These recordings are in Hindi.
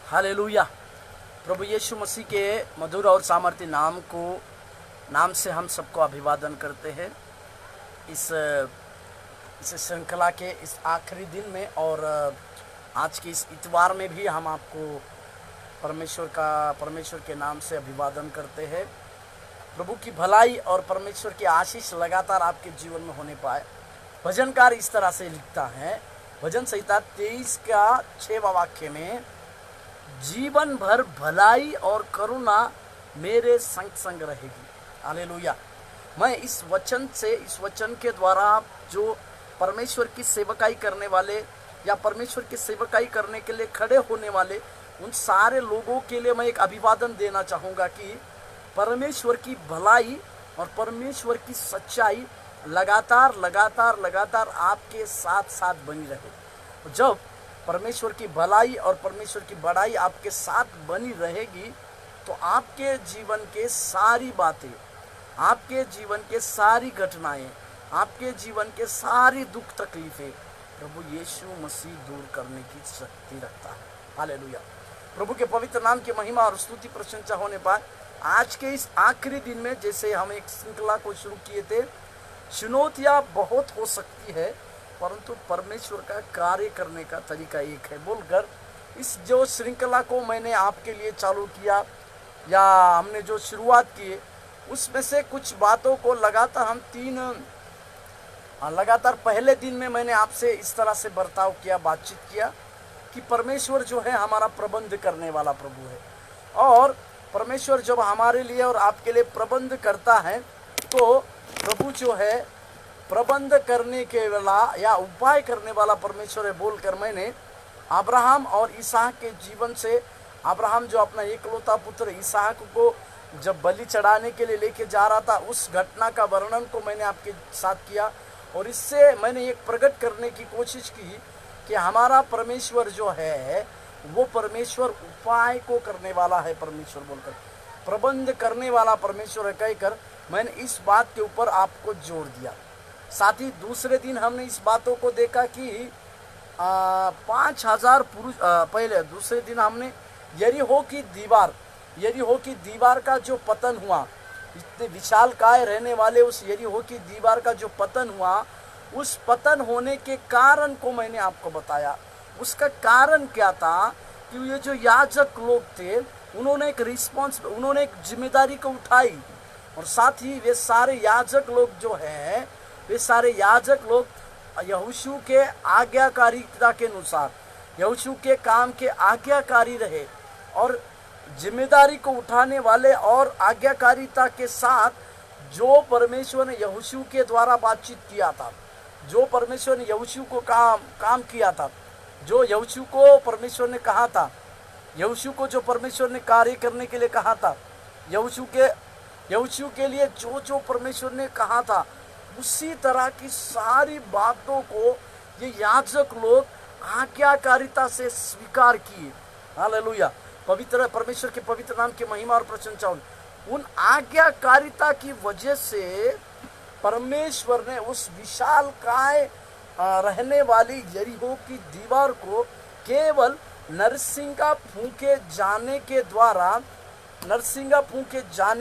हालेलुया। प्रभु यीशु मसीह के मधुर और सामर्थ्य नाम से हम सबको अभिवादन करते हैं इस श्रृंखला के इस आखिरी दिन में। और आज के इस इतवार में भी हम आपको परमेश्वर के नाम से अभिवादन करते हैं। प्रभु की भलाई और परमेश्वर की आशीष लगातार आपके जीवन में होने पाए। भजनकार इस तरह से लिखता है, भजन संहिता 23 का 6वां वाक्य में, जीवन भर भलाई और करुणा मेरे संग संग रहेगी। हालेलुया। मैं इस वचन के द्वारा जो परमेश्वर की सेवकाई करने वाले या परमेश्वर की सेवकाई करने के लिए खड़े होने वाले उन सारे लोगों के लिए मैं एक अभिवादन देना चाहूँगा कि परमेश्वर की भलाई और परमेश्वर की सच्चाई लगातार आपके साथ साथ बनी रहे। जब परमेश्वर की भलाई और परमेश्वर की बड़ाई आपके साथ बनी रहेगी तो आपके जीवन के सारी बातें, आपके जीवन के सारी घटनाएं, आपके जीवन के सारी दुख तकलीफें प्रभु यीशु मसीह दूर करने की शक्ति रखता है। हालेलुया। प्रभु के पवित्र नाम की महिमा और स्तुति प्रशंसा होने पर आज के इस आखिरी दिन में जैसे हम एक श्रृंखला को शुरू किए थे, चुनौतियां बहुत हो सकती है परंतु परमेश्वर का कार्य करने का तरीका एक है बोलकर इस जो श्रृंखला को मैंने आपके लिए चालू किया या हमने जो शुरुआत की उसमें से कुछ बातों को लगातार पहले दिन में मैंने आपसे इस तरह से बर्ताव किया, बातचीत किया कि परमेश्वर जो है हमारा प्रबंध करने वाला प्रभु है। और परमेश्वर जब हमारे लिए और आपके लिए प्रबंध करता है तो प्रभु जो है प्रबंध करने के वाला या उपाय करने वाला परमेश्वर है बोलकर मैंने अब्राहम और इसहाक के जीवन से, अब्राहम जो अपना एकलौता पुत्र इसहाक को जब बलि चढ़ाने के लिए लेके जा रहा था उस घटना का वर्णन को मैंने आपके साथ किया। और इससे मैंने एक प्रकट करने की कोशिश की कि हमारा परमेश्वर जो है वो परमेश्वर उपाय को करने वाला है, परमेश्वर बोलकर प्रबंध करने वाला परमेश्वर है कहकर मैंने इस बात के ऊपर आपको जोड़ दिया। साथ ही दूसरे दिन हमने इस बातों को देखा कि 5000 पुरुष पहले दूसरे दिन हमने यरीहो की दीवार का जो पतन हुआ, इतने विशालकाय रहने वाले उस यरीहो की दीवार का जो पतन हुआ, उस पतन होने के कारण को मैंने आपको बताया। उसका कारण क्या था कि ये जो याजक लोग थे उन्होंने एक जिम्मेदारी को उठाई और साथ ही वे सारे याजक लोग यहोशू के आज्ञाकारिता के अनुसार यहोशू के काम के आज्ञाकारी रहे और जिम्मेदारी को उठाने वाले और आज्ञाकारिता के साथ जो परमेश्वर ने यहोशू के द्वारा बातचीत किया था, जो परमेश्वर ने यहोशू को काम किया था, जो यहोशू को परमेश्वर ने कहा था, यहोशू को जो परमेश्वर ने कार्य करने के लिए कहा था, यहोशू के लिए जो परमेश्वर ने कहा था उसी तरह की सारी बातों को ये याजक लोग आज्ञाकारिता से स्वीकार किए। हालेलुया। पवित्र परमेश्वर के पवित्र नाम की महिमा और प्रशंसा। उन आज्ञाकारिता की वजह से परमेश्वर ने उस विशालकाय रहने वाली यरीहो की दीवार को केवल नरसिंगा फूंके जाने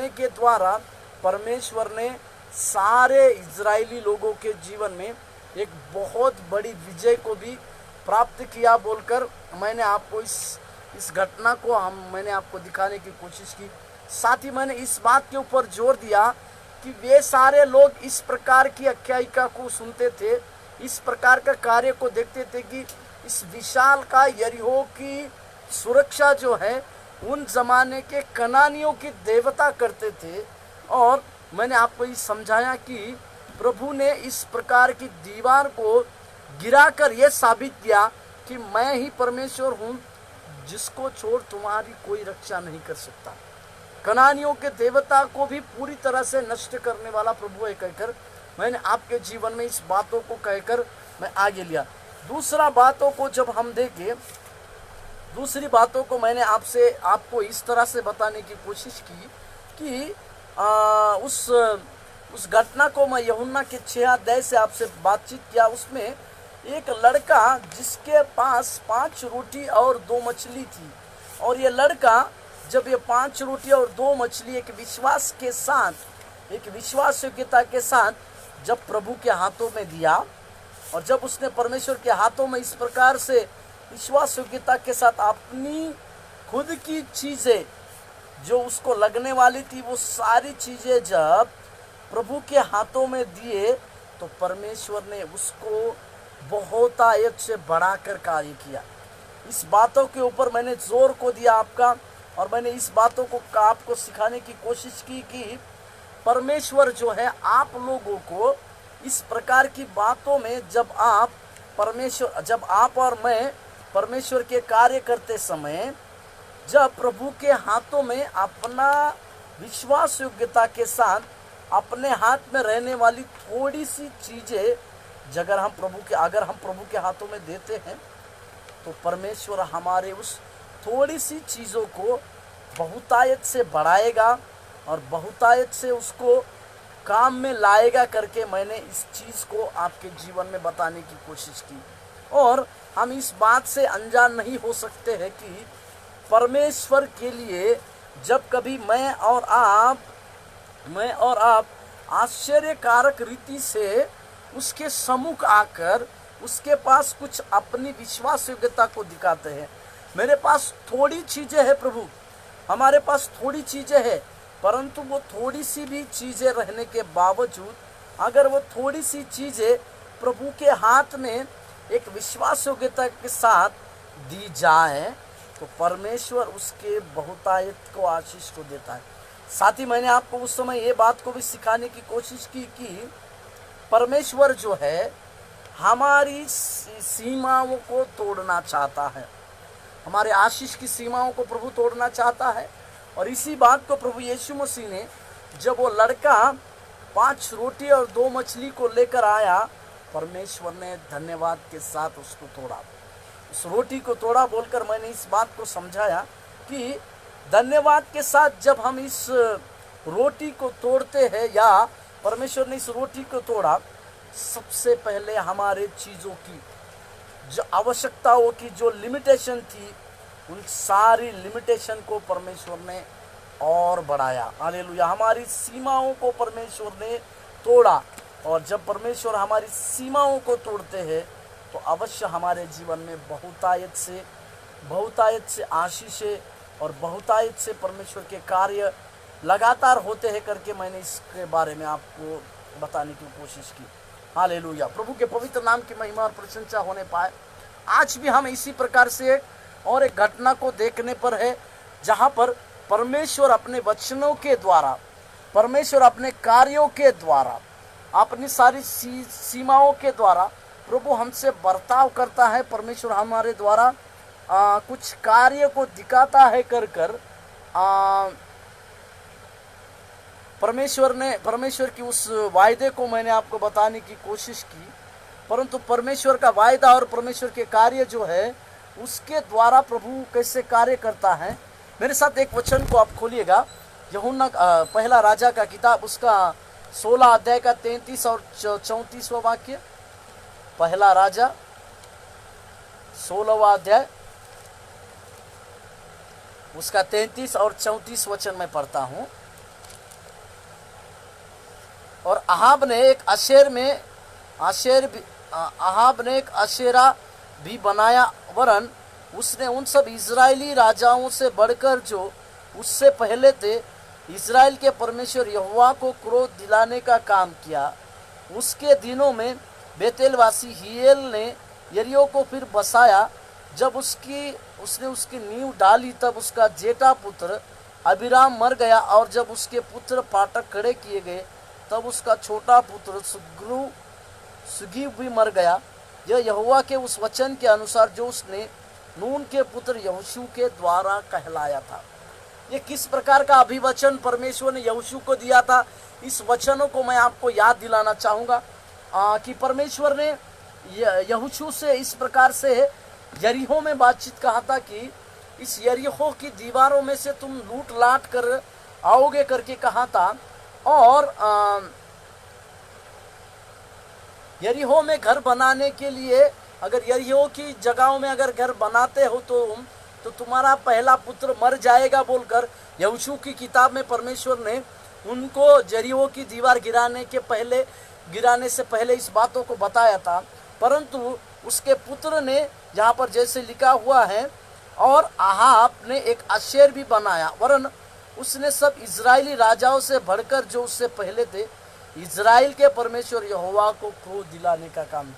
के द्वारा परमेश्वर ने सारे इजरायली लोगों के जीवन में एक बहुत बड़ी विजय को भी प्राप्त किया बोलकर मैंने आपको इस घटना को मैंने आपको दिखाने की कोशिश की। साथ ही मैंने इस बात के ऊपर जोर दिया कि वे सारे लोग इस प्रकार की आख्यायिका को सुनते थे, इस प्रकार का कार्य को देखते थे कि इस विशाल का यरीहो की सुरक्षा जो है उन जमाने के कनानियों की देवता करते थे। और मैंने आपको ये समझाया कि प्रभु ने इस प्रकार की दीवार को गिराकर यह साबित किया कि मैं ही परमेश्वर हूँ जिसको छोड़ तुम्हारी कोई रक्षा नहीं कर सकता। कनानियों के देवता को भी पूरी तरह से नष्ट करने वाला प्रभु है कहकर मैंने आपके जीवन में इस बातों को कहकर मैं आगे लिया। दूसरी बातों को मैंने आपको इस तरह से बताने की कोशिश की कि उस घटना को मैं यूहन्ना के 6 अध्याय से आपसे बातचीत किया। उसमें एक लड़का जिसके पास 5 रोटी और 2 मछली थी, और ये लड़का जब ये 5 रोटी और 2 मछली एक विश्वास के साथ, एक विश्वास योग्यता के साथ जब प्रभु के हाथों में दिया, और जब उसने परमेश्वर के हाथों में इस प्रकार से विश्वास योग्यता के साथ अपनी खुद की चीजें जो उसको लगने वाली थी वो सारी चीजें जब प्रभु के हाथों में दिए, तो परमेश्वर ने उसको बहुतायत से बढ़ाकर कार्य किया। इस बातों के ऊपर मैंने जोर को दिया आपका, और मैंने इस बातों को आपको सिखाने की कोशिश की कि परमेश्वर जो है आप लोगों को इस प्रकार की बातों में जब आप और मैं परमेश्वर के कार्य करते समय, जब प्रभु के हाथों में अपना विश्वास योग्यता के साथ अपने हाथ में रहने वाली थोड़ी सी चीजें अगर हम प्रभु के हाथों में देते हैं, तो परमेश्वर हमारे उस थोड़ी सी चीज़ों को बहुतायत से बढ़ाएगा और बहुतायत से उसको काम में लाएगा करके मैंने इस चीज़ को आपके जीवन में बताने की कोशिश की। और हम इस बात से अनजान नहीं हो सकते हैं कि परमेश्वर के लिए जब कभी मैं और आप आश्चर्यकारक रीति से उसके सम्मुख आकर उसके पास कुछ अपनी विश्वास योग्यता को दिखाते हैं। मेरे पास थोड़ी चीजें हैं प्रभु, हमारे पास थोड़ी चीजें हैं, परंतु वो थोड़ी सी भी चीजें रहने के बावजूद अगर वो थोड़ी सी चीजें प्रभु के हाथ में एक विश्वास योग्यता के साथ दी जाए, तो परमेश्वर उसके बहुतायत को आशीष को देता है। साथ ही मैंने आपको उस समय ये बात को भी सिखाने की कोशिश की कि परमेश्वर जो है हमारी सीमाओं को तोड़ना चाहता है, हमारे आशीष की सीमाओं को प्रभु तोड़ना चाहता है। और इसी बात को प्रभु यीशु मसीह ने जब वो लड़का 5 रोटी और 2 मछली को लेकर आया, परमेश्वर ने धन्यवाद के साथ उसको तोड़ा, उस रोटी को तोड़ा। बोलकर मैंने इस बात को समझाया कि धन्यवाद के साथ जब हम इस रोटी को तोड़ते हैं, या परमेश्वर ने इस रोटी को तोड़ा, सबसे पहले हमारे चीज़ों की जो आवश्यकताओं की जो लिमिटेशन थी, उन सारी लिमिटेशन को परमेश्वर ने और बढ़ाया। हालेलुया। हमारी सीमाओं को परमेश्वर ने तोड़ा, और जब परमेश्वर हमारी सीमाओं को तोड़ते हैं तो अवश्य हमारे जीवन में बहुतायत से आशीषें और बहुतायत से परमेश्वर के कार्य लगातार होते हैं करके मैंने इसके बारे में आपको बताने की कोशिश की। हालेलुया। प्रभु के पवित्र नाम की महिमा और प्रशंसा होने पाए। आज भी हम इसी प्रकार से और एक घटना को देखने पर है, जहाँ पर परमेश्वर अपने वचनों के द्वारा, परमेश्वर अपने कार्यों के द्वारा, अपनी सारी सीमाओं के द्वारा प्रभु हमसे बर्ताव करता है। परमेश्वर हमारे द्वारा कुछ कार्य को दिखाता है कर परमेश्वर की उस वायदे को मैंने आपको बताने की कोशिश की, परंतु परमेश्वर का वायदा और परमेश्वर के कार्य जो है उसके द्वारा प्रभु कैसे कार्य करता है। मेरे साथ एक वचन को आप खोलिएगा, यूहन्ना पहला राजा का किताब, उसका 16 अध्याय का 33 और 34वां वाक्य। पहला राजा 16वां अध्याय उसका 33 और 34 वचन में पढ़ता हूं। और अहाब ने एक अशेरा भी बनाया, वरन उसने उन सब इजरायली राजाओं से बढ़कर जो उससे पहले थे इजराइल के परमेश्वर यहोवा को क्रोध दिलाने का काम किया। उसके दिनों में बेतेलवासी हियेल ने यरीहो को फिर बसाया। जब उसने उसकी नींव डाली, तब उसका जेठा पुत्र अबीराम मर गया, और जब उसके पुत्र फाटक खड़े किए गए, तब उसका छोटा पुत्र सुगीव भी मर गया। यह यहोवा के उस वचन के अनुसार जो उसने नून के पुत्र यहोशू के द्वारा कहलाया था। ये किस प्रकार का अभिवचन परमेश्वर ने यहोशू को दिया था, इस वचनों को मैं आपको याद दिलाना चाहूँगा कि परमेश्वर ने यहोशू से इस प्रकार से यरीहो में बातचीत कहा था कि इस यरीहो की दीवारों में से तुम लूट लाट कर आओगे करके कहा था। और यरीहो में घर बनाने के लिए, अगर यरीहो की जगहों में अगर घर बनाते हो तो तो तुम्हारा पहला पुत्र मर जाएगा बोलकर यहोशू की किताब में परमेश्वर ने उनको यरीहो की दीवार गिराने से पहले इस बातों को बताया था। परंतु उसके पुत्र ने, यहाँ पर जैसे लिखा हुआ है, और आहाब ने एक आशेर भी बनाया, वरन उसने सब इजरायली राजाओं से बढ़कर जो उससे पहले थे इजराइल के परमेश्वर यहोवा को क्रोध दिलाने का काम,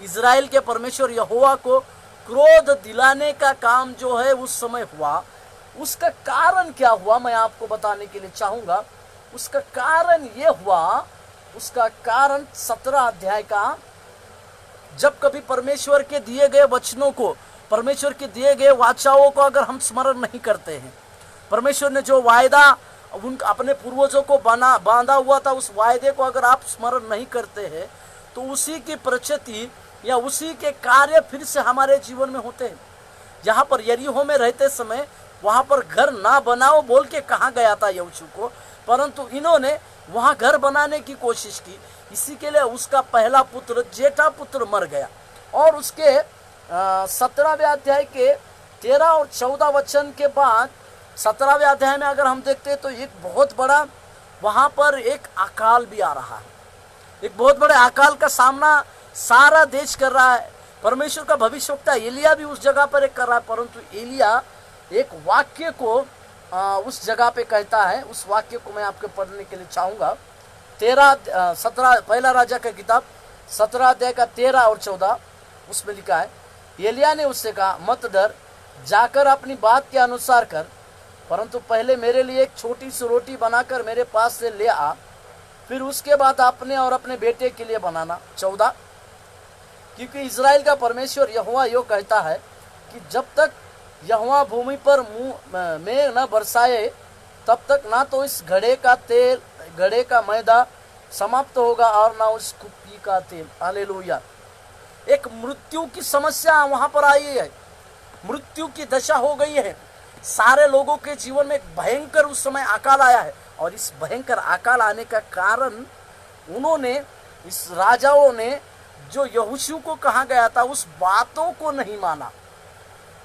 इजराइल के परमेश्वर यहोवा को क्रोध दिलाने का काम जो है उस समय हुआ। उसका कारण क्या हुआ मैं आपको बताने के लिए चाहूंगा। उसका कारण ये हुआ, उसका कारण 17 अध्याय का, जब कभी परमेश्वर के दिए गए वचनों को, परमेश्वर के दिए गए वाचाओं को अगर हम स्मरण नहीं करते हैं, परमेश्वर ने जो वायदा उन अपने पूर्वजों को बांधा हुआ था, उस वायदे को अगर आप स्मरण नहीं करते हैं तो उसी की प्रचिति या उसी के कार्य फिर से हमारे जीवन में होते हैं। जहाँ पर यरीहो में रहते समय वहाँ पर घर ना बनाओ बोल के कहा गया था यहोशू को, परंतु इन्होंने वहाँ घर बनाने की कोशिश की। इसी के लिए उसका पहला पुत्र, जेठा पुत्र मर गया। और उसके 17वें अध्याय के 13 और 14 वचन के बाद 17वें अध्याय में अगर हम देखते हैं तो एक बहुत बड़ा वहाँ पर एक अकाल भी आ रहा है। एक बहुत बड़े अकाल का सामना सारा देश कर रहा है। परमेश्वर का भविष्यवक्ता एलिया भी उस जगह पर एक कर रहा है, परंतु एलिया एक वाक्य को उस जगह पे कहता है। उस वाक्य को मैं आपके पढ़ने के लिए चाहूंगा। 17 पहला राजा का किताब 17 अध्याय का 13 और 14 उसमें लिखा है, एलिया ने उससे कहा, मत डर, जाकर अपनी बात के अनुसार कर, परंतु पहले मेरे लिए एक छोटी सी रोटी बनाकर मेरे पास से ले आ, फिर उसके बाद अपने और अपने बेटे के लिए बनाना। 14, क्योंकि इज़राइल का परमेश्वर यहोवा यो कहता है कि जब तक यहोवा भूमि पर मेघ न बरसाए तब तक ना तो इस घड़े का मैदा समाप्त होगा और ना उस कुप्पी का तेल। हालेलुया। एक मृत्यु की समस्या वहां पर आई है, मृत्यु की दशा हो गई है। सारे लोगों के जीवन में एक भयंकर उस समय अकाल आया है, और इस भयंकर अकाल आने का कारण उन्होंने, इस राजाओं ने जो यहोशू को कहा गया था उस बातों को नहीं माना,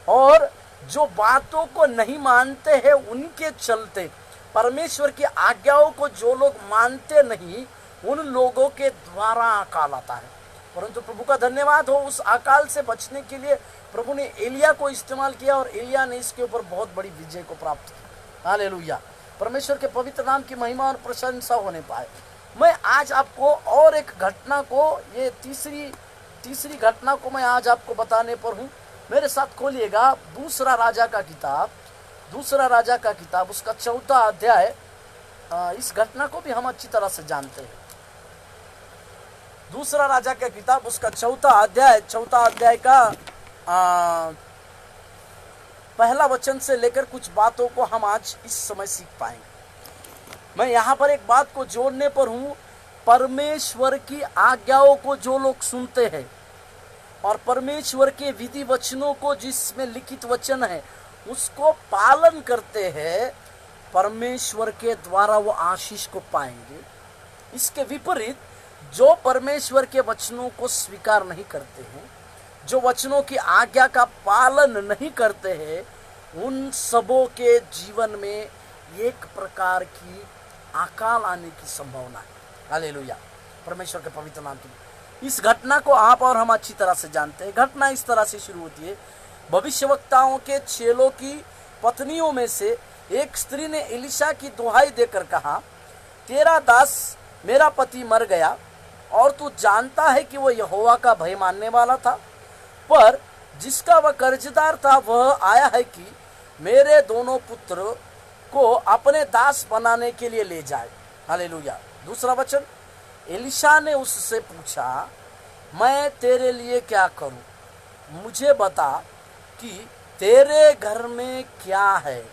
और जो बातों को नहीं मानते हैं उनके चलते परमेश्वर की आज्ञाओं को जो लोग मानते नहीं उन लोगों के द्वारा अकाल आता है। परंतु प्रभु का धन्यवाद हो, उस अकाल से बचने के लिए प्रभु ने एलिया को इस्तेमाल किया और एलिया ने इसके ऊपर बहुत बड़ी विजय को प्राप्त की। हालेलुया। परमेश्वर के पवित्र नाम की महिमा और प्रशंसा होने पाए। मैं आज आपको और एक घटना को, ये तीसरी घटना को मैं आज आपको बताने पर हूँ। मेरे साथ खोलिएगा दूसरा राजा का किताब उसका 4था अध्याय। इस घटना को भी हम अच्छी तरह से जानते हैं। दूसरा राजा का किताब उसका 4था अध्याय का पहला वचन से लेकर कुछ बातों को हम आज इस समय सीख पाएंगे। मैं यहाँ पर एक बात को जोड़ने पर हूँ, परमेश्वर की आज्ञाओं को जो लोग सुनते हैं और परमेश्वर के विधि वचनों को, जिसमें लिखित वचन है, उसको पालन करते हैं, परमेश्वर के द्वारा वो आशीष को पाएंगे। इसके विपरीत जो परमेश्वर के वचनों को स्वीकार नहीं करते हैं, जो वचनों की आज्ञा का पालन नहीं करते हैं, उन सबों के जीवन में एक प्रकार की अकाल आने की संभावना है। हालेलुया। परमेश्वर के पवित्र नाम की इस घटना को आप और हम अच्छी तरह से जानते हैं। घटना इस तरह से शुरू होती है। भविष्यवक्ताओं के चेलों की पत्नियों में से एक स्त्री ने एलिशा की दुहाई देकर कहा, तेरा दास मेरा पति मर गया और तू जानता है कि वह यहोवा का भय मानने वाला था, पर जिसका वह कर्जदार था वह आया है कि मेरे दोनों पुत्र को अपने दास बनाने के लिए ले जाए। हालेलुया। दूसरा वचन, एलिशा ने उससे पूछा, मैं तेरे लिए क्या करूं? मुझे बता कि तेरे घर में क्या है।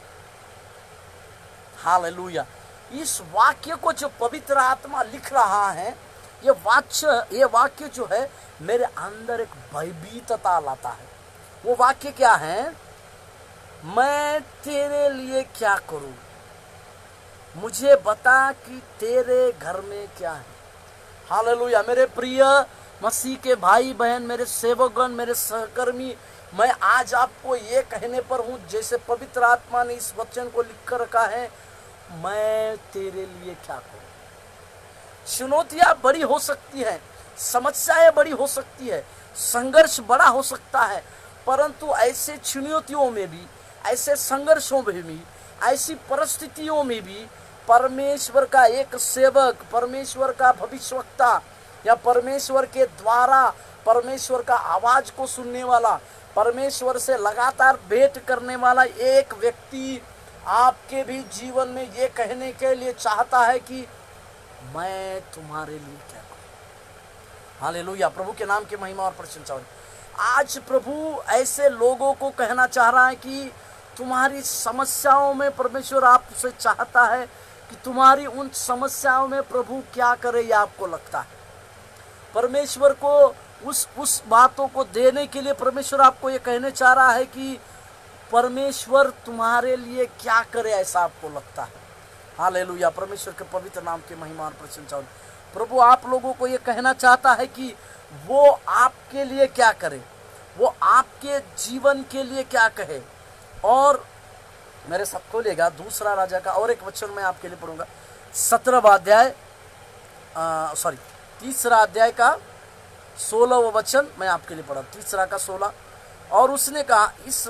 हालेलुया। इस वाक्य को जो पवित्र आत्मा लिख रहा है, ये वाक्य जो है मेरे अंदर एक भयभीतता लाता है। वो वाक्य क्या है? मैं तेरे लिए क्या करूं? मुझे बता कि तेरे घर में क्या है। हालेलुया। मेरे प्रिय मसीह के भाई बहन, मेरे सेवकगण, मेरे सहकर्मी, मैं आज आपको ये कहने पर हूँ, जैसे पवित्र आत्मा ने इस वचन को लिख कर रखा है, मैं तेरे लिए क्या करूँ। चुनौतियां बड़ी हो सकती है, समस्याएं बड़ी हो सकती है, संघर्ष बड़ा हो सकता है, परंतु ऐसे चुनौतियों में भी, ऐसे संघर्षों में भी, ऐसी परिस्थितियों में भी परमेश्वर का एक सेवक, परमेश्वर का भविष्यवक्ता या परमेश्वर के द्वारा परमेश्वर का आवाज को सुनने वाला, परमेश्वर से लगातार भेंट करने वाला एक व्यक्ति आपके भी जीवन में ये कहने के लिए चाहता है कि मैं तुम्हारे लिए क्या करूं। हालेलुया, प्रभु के नाम की महिमा और प्रशंसा हो। आज प्रभु ऐसे लोगों को कहना चाह रहा है कि तुम्हारी समस्याओं में परमेश्वर आपसे चाहता है कि तुम्हारी उन समस्याओं में प्रभु क्या करे, ये आपको लगता है। परमेश्वर को उस बातों को देने के लिए परमेश्वर आपको ये कहने चाह रहा है कि परमेश्वर तुम्हारे लिए क्या करे, ऐसा आपको लगता है। हालेलुया, परमेश्वर के पवित्र नाम की महिमा और प्रशंसा हो। प्रभु आप लोगों को ये कहना चाहता है कि वो आपके लिए क्या करे, वो आपके जीवन के लिए क्या कहे। और मेरे साथ खोलिएगा दूसरा राजा का और एक वचन मैं आपके लिए पढ़ूंगा, 17वां अध्याय, तीसरा अध्याय का 16वां वचन मैं आपके लिए पढ़ा, तीसरा का 16। और उसने कहा, इस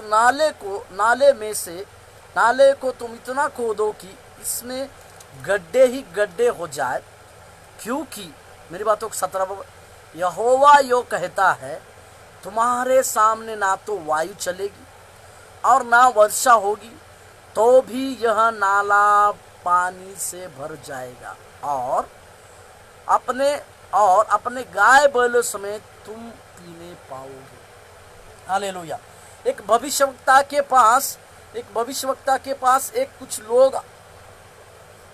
नाले को तुम इतना खोदो कि इसमें गड्ढे ही गड्ढे हो जाए, क्योंकि मेरी बातों को 17वां, यहोवा यो कहता है, तुम्हारे सामने ना तो वायु चलेगी और ना वर्षा होगी, तो भी यह नाला पानी से भर जाएगा और अपने गाय बैलों समेत तुम पीने पाओगे। हालेलुया। एक भविष्यवक्ता के पास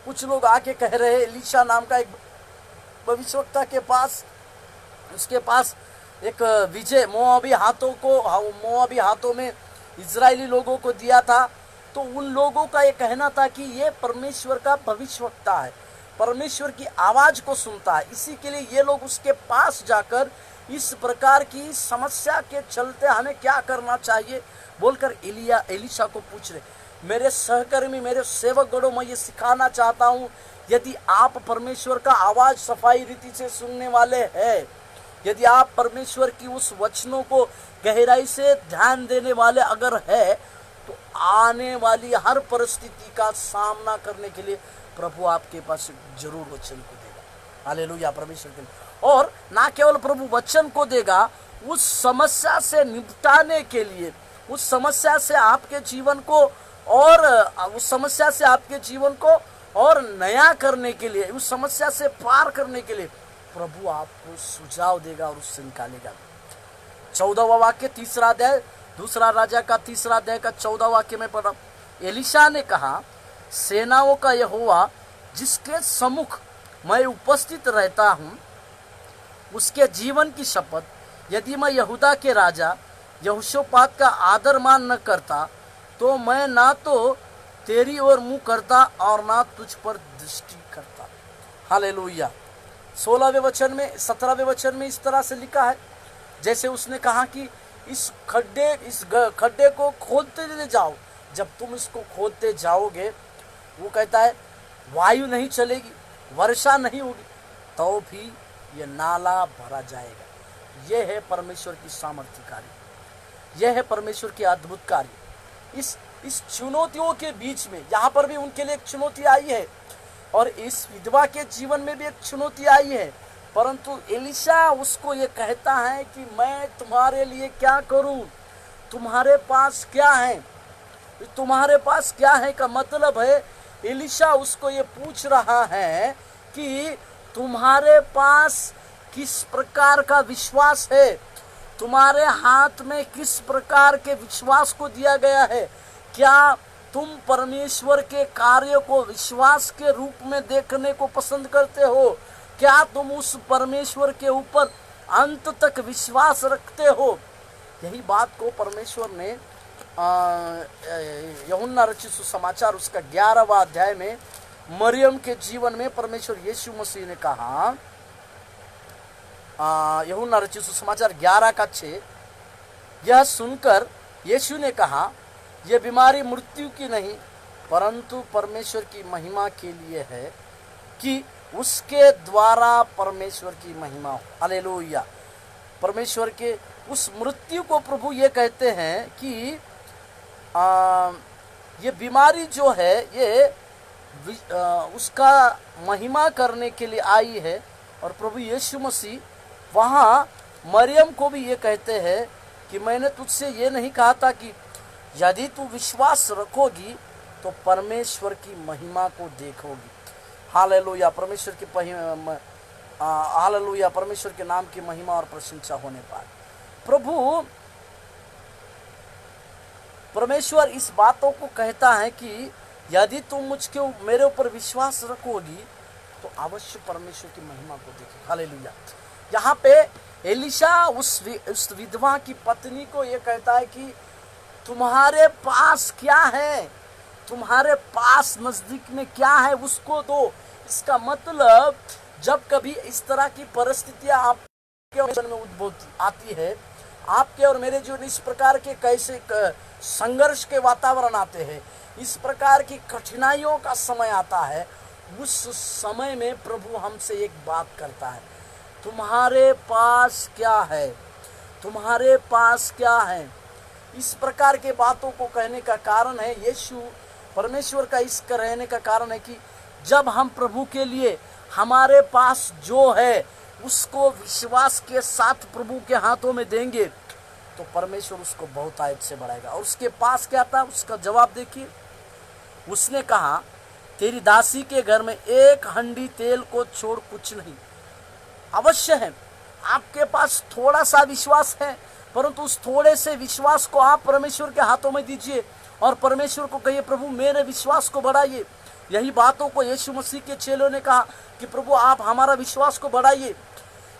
कुछ लोग आके कह रहे हैं, एलीशा नाम का एक भविष्यवक्ता के पास, उसके पास एक विजय मोआबी हाथों में इजरायली लोगों को दिया था। तो उन लोगों का ये कहना था कि ये परमेश्वर का भविष्यवक्ता है, परमेश्वर की आवाज को सुनता है, इसी के लिए ये लोग उसके पास जाकर इस प्रकार की समस्या के चलते हमें क्या करना चाहिए बोलकर एलीशा को पूछ रहे। मेरे सहकर्मी, मेरे सेवक गणों, मैं ये सिखाना चाहता हूँ, यदि आप परमेश्वर का आवाज सफाई रीति से सुनने वाले हैं, यदि आप परमेश्वर की उस वचनों को गहराई से ध्यान देने वाले अगर है, तो आने वाली हर परिस्थिति का सामना करने के लिए प्रभु आपके पास जरूर वचन को देगा। हालेलुया, परमेश्वर के लिए। और ना केवल प्रभु वचन को देगा, उस समस्या से निपटाने के लिए, उस समस्या से आपके जीवन को और नया करने के लिए, उस समस्या से पार करने के लिए प्रभु आपको सुझाव देगा और उससे निकालेगा। 14वां वाक्य, तीसरा अध्याय, दूसरा राजा का 3 अध्याय का 14वां वाक्य में पढ़ा। एलीशा ने कहा, सेनाओं का यहोवा जिसके सम्मुख मैं उपस्थित रहता हूँ, उसके जीवन की शपथ, यदि मैं यहूदा के राजा यहोशापात का आदर मान न करता, तो मैं ना तो तेरी ओर मुंह करता और ना तुझ पर दृष्टि करता। हालेलुया। 17वें वचन में इस तरह से लिखा है, जैसे उसने कहा कि इस खड्डे को खोदते जाओ। जब तुम इसको खोदते जाओगे, वो कहता है वायु नहीं चलेगी, वर्षा नहीं होगी, तो भी ये नाला भरा जाएगा। यह है परमेश्वर की सामर्थ्य कार्य, यह है परमेश्वर की अद्भुत कार्य। इस चुनौतियों के बीच में, यहाँ पर भी उनके लिए एक चुनौती आई है और इस विधवा के जीवन में भी एक चुनौती आई है, परंतु एलीशा उसको ये कहता है कि मैं तुम्हारे लिए क्या करूं, तुम्हारे पास क्या है, तुम्हारे पास क्या है का मतलब है एलीशा उसको ये पूछ रहा है कि तुम्हारे पास किस प्रकार का विश्वास है, तुम्हारे हाथ में किस प्रकार के विश्वास को दिया गया है। क्या तुम परमेश्वर के कार्य को विश्वास के रूप में देखने को पसंद करते हो? क्या तुम उस परमेश्वर के ऊपर अंत तक विश्वास रखते हो? यही बात को परमेश्वर ने यूहन्ना रचित सुसमाचार उसका 11वां अध्याय में मरियम के जीवन में परमेश्वर यीशु मसीह ने कहा। यूहन्ना रचित सुसमाचार 11 का 6, यह सुनकर यीशु ने कहा, यह बीमारी मृत्यु की नहीं परंतु परमेश्वर की महिमा के लिए है, कि उसके द्वारा परमेश्वर की महिमा हो। हालेलुया। परमेश्वर के उस मृत्यु को प्रभु ये कहते हैं कि ये बीमारी जो है ये उसका महिमा करने के लिए आई है। और प्रभु यीशु मसीह वहाँ मरियम को भी ये कहते हैं कि मैंने तुझसे ये नहीं कहा था कि यदि तू विश्वास रखोगी तो परमेश्वर की महिमा को देखोगी। हालेलुया। परमेश्वर की हालेलुया। परमेश्वर के नाम की महिमा और प्रशंसा होने पाए। प्रभु परमेश्वर इस बातों को कहता है कि यदि तुम मेरे ऊपर विश्वास रखोगी तो अवश्य परमेश्वर की महिमा को देखोगे। हालेलुया। यहाँ पे एलिशा उस विधवा की पत्नी को ये कहता है कि तुम्हारे पास क्या है, तुम्हारे पास नजदीक में क्या है उसको दो। इसका मतलब जब कभी इस तरह की परिस्थितियां आपके जीवन में उद्भव आती है, आपके और मेरे जीवन इस प्रकार के कैसे संघर्ष के वातावरण आते हैं, इस प्रकार की कठिनाइयों का समय आता है, उस समय में प्रभु हमसे एक बात करता है, तुम्हारे पास क्या है, तुम्हारे पास क्या है। इस प्रकार के बातों को कहने का कारण है, यीशु परमेश्वर का इस रहने का कारण है कि जब हम प्रभु के लिए हमारे पास जो है उसको विश्वास के साथ प्रभु के हाथों में देंगे तो परमेश्वर उसको बहुतायत से बढ़ाएगा। और उसके पास क्या था, उसका जवाब देखिए। उसने कहा, तेरी दासी के घर में एक हंडी तेल को छोड़ कुछ नहीं। अवश्य है आपके पास थोड़ा सा विश्वास है, परंतु उस थोड़े से विश्वास को आप परमेश्वर के हाथों में दीजिए और परमेश्वर को कहिए, प्रभु मेरे विश्वास को बढ़ाइए। यही बातों को यीशु मसीह के चेलों ने कहा कि प्रभु आप हमारा विश्वास को बढ़ाइए।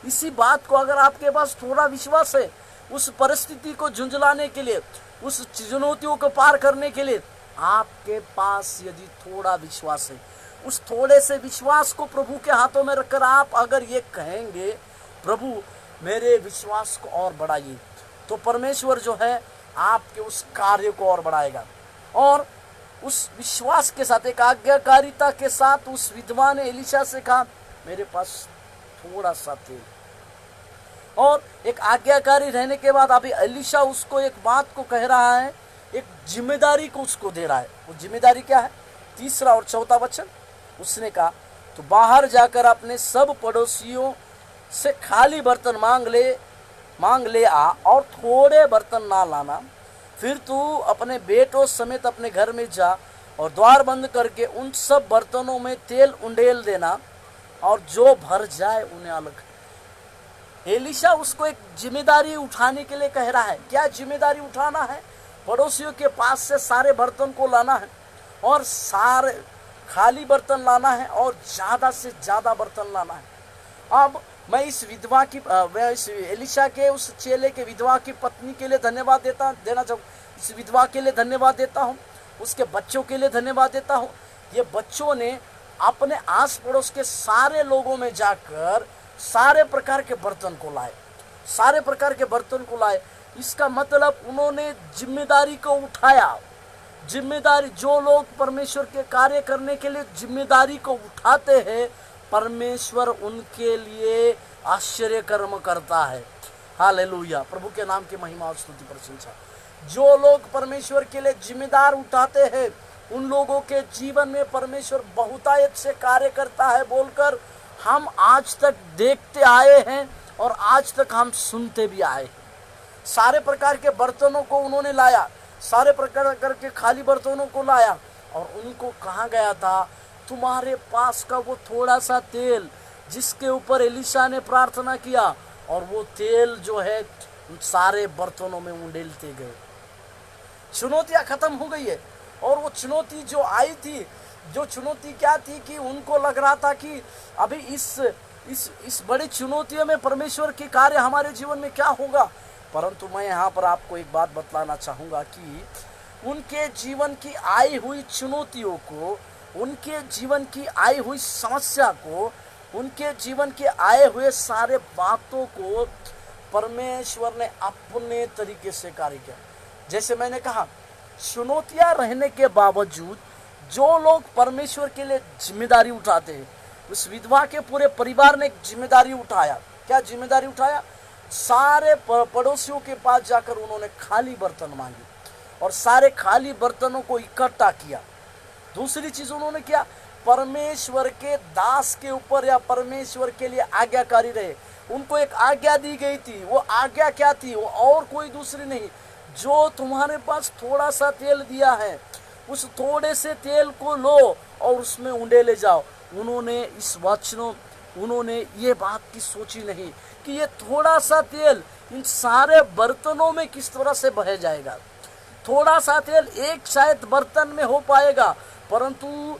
इसी बात को अगर आपके पास थोड़ा विश्वास है, उस परिस्थिति को झुंझलाने के लिए, उस चुनौतियों को पार करने के लिए आपके पास यदि थोड़ा विश्वास है, उस थोड़े से विश्वास को प्रभु के हाथों में रखकर आप अगर ये कहेंगे, प्रभु मेरे विश्वास को और बढ़ाइए, तो परमेश्वर जो है आपके उस कार्य को और बढ़ाएगा। और उस विश्वास के साथ, एक आज्ञाकारिता के साथ उस विधवा ने एलिशा से कहा, मेरे पास थोड़ा सा तेल। और एक आज्ञाकारी रहने के बाद अभी एलिशा उसको एक बात को कह रहा है, एक जिम्मेदारी को उसको दे रहा है। वो जिम्मेदारी क्या है? 3 और 4 वचन। उसने कहा, तो बाहर जाकर अपने सब पड़ोसियों से खाली बर्तन मांग ले आ और थोड़े बर्तन ना लाना। फिर तू अपने बेटों समेत अपने घर में जा और द्वार बंद करके उन सब बर्तनों में तेल उंडेल देना और जो भर जाए उन्हें अलग। एलिशा उसको एक जिम्मेदारी उठाने के लिए कह रहा है। क्या जिम्मेदारी उठाना है? पड़ोसियों के पास से सारे बर्तन को लाना है और सारे खाली बर्तन लाना है और ज़्यादा से ज़्यादा बर्तन लाना है। अब मैं इस एलिशा के उस चेले के विधवा की पत्नी के लिए देना चाहूँ, इस विधवा के लिए धन्यवाद देता हूँ, उसके बच्चों के लिए धन्यवाद देता हूँ। ये बच्चों ने अपने आस पड़ोस के सारे लोगों में जाकर सारे प्रकार के बर्तन को लाए। इसका मतलब उन्होंने जिम्मेदारी को उठाया। जिम्मेदारी, जो लोग परमेश्वर के कार्य करने के लिए जिम्मेदारी को उठाते हैं, परमेश्वर उनके लिए आश्चर्य कर्म करता है। हालेलुया। प्रभु के नाम की महिमा और स्तुति प्रशंसा। जो लोग परमेश्वर के लिए जिम्मेदार उठाते हैं, उन लोगों के जीवन में परमेश्वर बहुतायत से कार्य करता है बोलकर हम आज तक देखते आए हैं और आज तक हम सुनते भी आए हैं। सारे प्रकार के बर्तनों को उन्होंने लाया, सारे प्रकार के खाली बर्तनों को लाया और उनको कहा गया था, तुम्हारे पास का वो थोड़ा सा तेल जिसके ऊपर एलिशा ने प्रार्थना किया, और वो तेल जो है सारे बर्तनों में उंडेलते गए। चुनौतियां खत्म हो गई है। और वो चुनौती जो आई थी, जो चुनौती क्या थी कि उनको लग रहा था कि अभी इस बड़ी चुनौतियों में परमेश्वर के कार्य हमारे जीवन में क्या होगा। परंतु मैं यहाँ पर आपको एक बात बतलाना चाहूँगा कि उनके जीवन की आई हुई चुनौतियों को, उनके जीवन की आई हुई समस्या को, उनके जीवन के आए हुए सारे बातों को परमेश्वर ने अपने तरीके से कार्य किया। जैसे मैंने कहा, चुनौतियां रहने के बावजूद जो लोग परमेश्वर के लिए जिम्मेदारी उठाते हैं, उस विधवा के पूरे परिवार ने एक जिम्मेदारी उठाया। क्या जिम्मेदारी उठाया? सारे पड़ोसियों के पास जाकर उन्होंने खाली बर्तन मांगे और सारे खाली बर्तनों को इकट्ठा किया। दूसरी चीज उन्होंने किया, परमेश्वर के दास के ऊपर या परमेश्वर के लिए आज्ञाकारी रहे। उनको एक आज्ञा दी गई थी। वो आज्ञा क्या थी? वो और कोई दूसरी नहीं, जो तुम्हारे पास थोड़ा सा तेल दिया है, उस थोड़े से तेल को लो और उसमें उंडे ले जाओ। उन्होंने ये बात की सोची नहीं कि ये थोड़ा सा तेल इन सारे बर्तनों में किस तरह से बह जाएगा। थोड़ा सा तेल एक शायद बर्तन में हो पाएगा, परंतु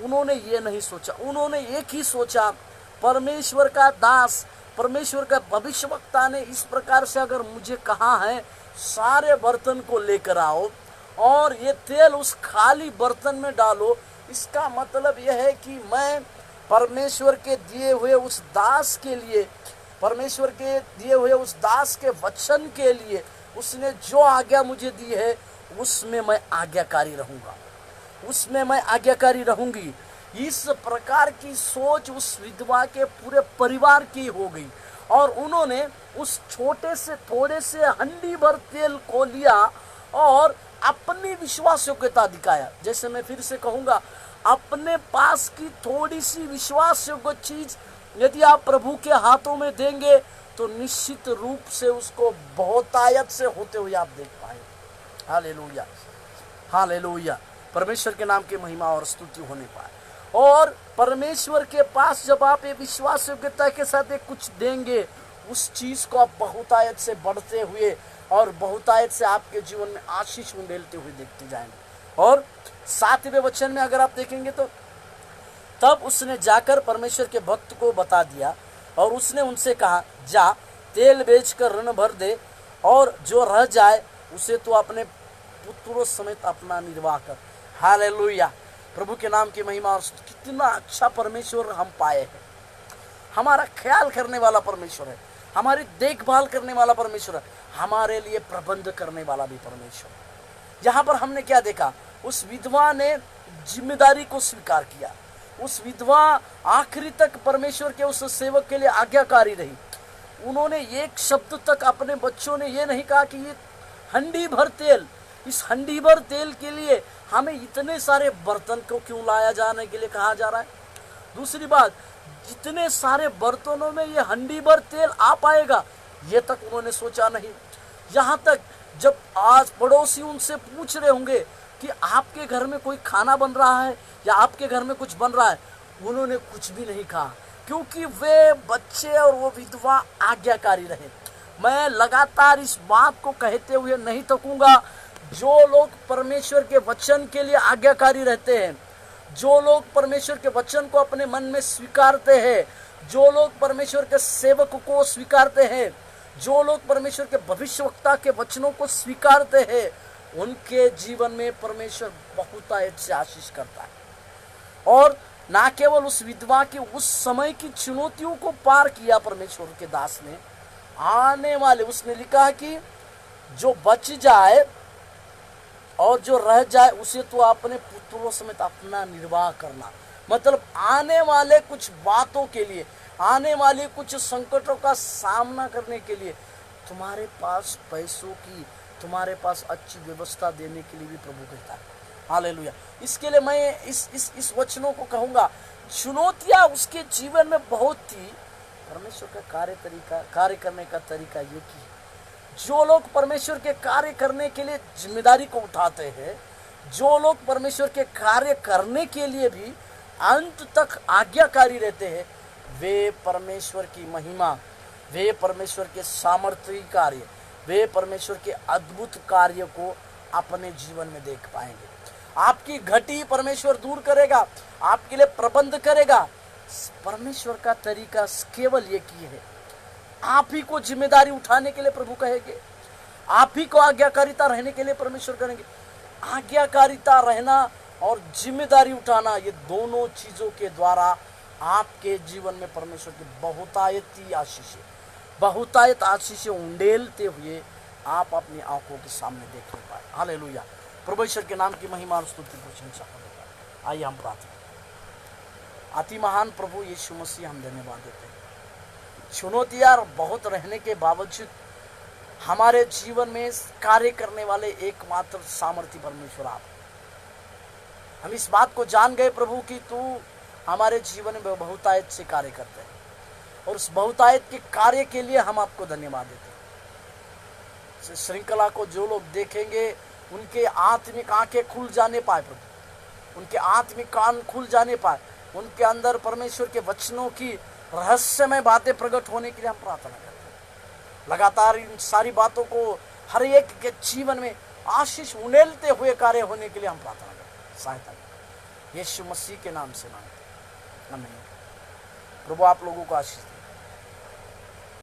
उन्होंने ये नहीं सोचा। उन्होंने एक ही सोचा, परमेश्वर का दास, परमेश्वर का भविष्यवक्ता ने इस प्रकार से अगर मुझे कहा है, सारे बर्तन को लेकर आओ और ये तेल उस खाली बर्तन में डालो, इसका मतलब यह है कि मैं परमेश्वर के दिए हुए उस दास के लिए, परमेश्वर के दिए हुए उस दास के वचन के लिए, उसने जो आज्ञा मुझे दी है उसमें मैं आज्ञाकारी रहूंगा, उसमें मैं आज्ञाकारी रहूंगी। इस प्रकार की सोच उस विधवा के पूरे परिवार की हो गई और उन्होंने उस छोटे से थोड़े से हंडी भर तेल को लिया और अपनी विश्वास योग्यता दिखाया। जैसे मैं फिर से कहूंगा, अपने पास की थोड़ी सी विश्वास योग्य चीज यदि आप प्रभु के हाथों में देंगे तो निश्चित रूप से उसको बहुतायत से होते हुए आप देख पाएंगे। हालेलुया, हालेलुया, परमेश्वर के नाम की महिमा और स्तुति होने पाए। और परमेश्वर के पास जब आप ये विश्वास योग्यता के साथ एक कुछ देंगे, उस चीज को आप बहुतायत से बढ़ते हुए और बहुतायत से आपके जीवन में आशीष उंडेलते हुए देखते जाएंगे। और 7वें वचन में अगर आप देखेंगे तो, तब उसने जाकर परमेश्वर के भक्त को बता दिया और उसने उनसे कहा, जा तेल बेचकर ऋण भर दे और जो रह जाए उसे तो अपने पुत्रों समेत अपना निर्वाह कर। हालेलुया, प्रभु के नाम की महिमा। और कितना अच्छा परमेश्वर हम पाए हैं। हमारा ख्याल करने वाला परमेश्वर है, हमारी देखभाल करने वाला परमेश्वर है, हमारे लिए प्रबंध करने वाला भी परमेश्वर है। यहाँ पर हमने क्या देखा? उस विधवा ने जिम्मेदारी को स्वीकार किया। उस विधवा आखिरी तक परमेश्वर के उस सेवक के लिए आज्ञाकारी रही। उन्होंने एक शब्द तक, अपने बच्चों ने ये नहीं कहा कि ये हंडी भर तेल, इस हंडी भर तेल के लिए हमें इतने सारे बर्तन को क्यों लाया जाने के लिए कहा जा रहा है। दूसरी बात, जितने सारे बर्तनों में ये हंडी भर तेल आ पाएगा, ये तक उन्होंने सोचा नहीं। यहाँ तक जब आज पड़ोसी उनसे पूछ रहे होंगे कि आपके घर में कोई खाना बन रहा है या आपके घर में कुछ बन रहा है, उन्होंने कुछ भी नहीं कहा, क्योंकि वे बच्चे और वो विधवा आज्ञाकारी रहे। मैं लगातार इस बात को कहते हुए नहीं थकूंगा, जो लोग परमेश्वर के वचन के लिए आज्ञाकारी रहते हैं, जो लोग परमेश्वर के वचन को अपने मन में स्वीकारते हैं, जो लोग परमेश्वर के सेवक को स्वीकारते हैं, जो लोग परमेश्वर के भविष्यवक्ता के वचनों को स्वीकारते हैं, उनके जीवन में परमेश्वर बहुतायत से आशीष करता है। और ना केवल उस विधवा की उस समय की चुनौतियों को पार किया परमेश्वर के दास ने, आने वाले, उसने लिखा कि जो बच जाए और जो रह जाए उसे तो अपने पुत्रों समेत अपना निर्वाह करना। मतलब आने वाले कुछ बातों के लिए, आने वाले कुछ संकटों का सामना करने के लिए तुम्हारे पास पैसों की, तुम्हारे पास अच्छी व्यवस्था देने के लिए भी प्रभु कहता है। हालेलुया। इसके लिए मैं इस वचनों को कहूँगा, चुनौतियाँ उसके जीवन में बहुत थी, परमेश्वर का कार्य करने का तरीका ये की। जो लोग परमेश्वर के कार्य करने के लिए जिम्मेदारी को उठाते हैं, जो लोग परमेश्वर के कार्य करने के लिए भी अंत तक आज्ञाकारी रहते हैं, वे परमेश्वर की महिमा, वे परमेश्वर के सामर्थ्य कार्य, वे परमेश्वर के अद्भुत कार्य को अपने जीवन में देख पाएंगे। आपकी घटी परमेश्वर दूर करेगा, आपके लिए प्रबंध करेगा। परमेश्वर का तरीका केवल ये की है, आप ही को जिम्मेदारी उठाने के लिए प्रभु कहेंगे, आप ही को आज्ञाकारिता रहने के लिए परमेश्वर करेंगे। आज्ञाकारिता रहना और जिम्मेदारी उठाना, ये दोनों चीजों के द्वारा आपके जीवन में परमेश्वर की बहुतायती आशीष है। बहुतायत आशीष उंडेलते हुए आप अपनी आंखों के सामने देखने पाए। हालेलुया। प्रभु ईश्वर के नाम की महिमा और स्तुति प्रशंसा करेगा। आइए हम प्रार्थना। अति महान प्रभु यीशु मसीह, हम धन्यवाद देते हैं। चुनौतियां बहुत रहने के बावजूद हमारे जीवन में कार्य करने वाले एकमात्र सामर्थ्य परमेश्वर आप। हम इस बात को जान गए प्रभु कि तू हमारे जीवन में बहुतायत से कार्य करते हैं, और उस बहुतायत के कार्य के लिए हम आपको धन्यवाद देते हैं। इस श्रृंखला को जो लोग देखेंगे उनके आत्मिक आंखें खुल जाने पाए प्रभु, उनके आत्मिक कान खुल जाने पाए, उनके अंदर परमेश्वर के वचनों की रहस्यमय बातें प्रकट होने के लिए हम प्रार्थना करते हैं। लगातार इन सारी बातों को हर एक के जीवन में आशीष उंडेलते हुए कार्य होने के लिए हम प्रार्थना करते हैं। सहायता करें, यीशु मसीह के नाम से मांगते हैं, आमीन। प्रभु आप लोगों को आशीष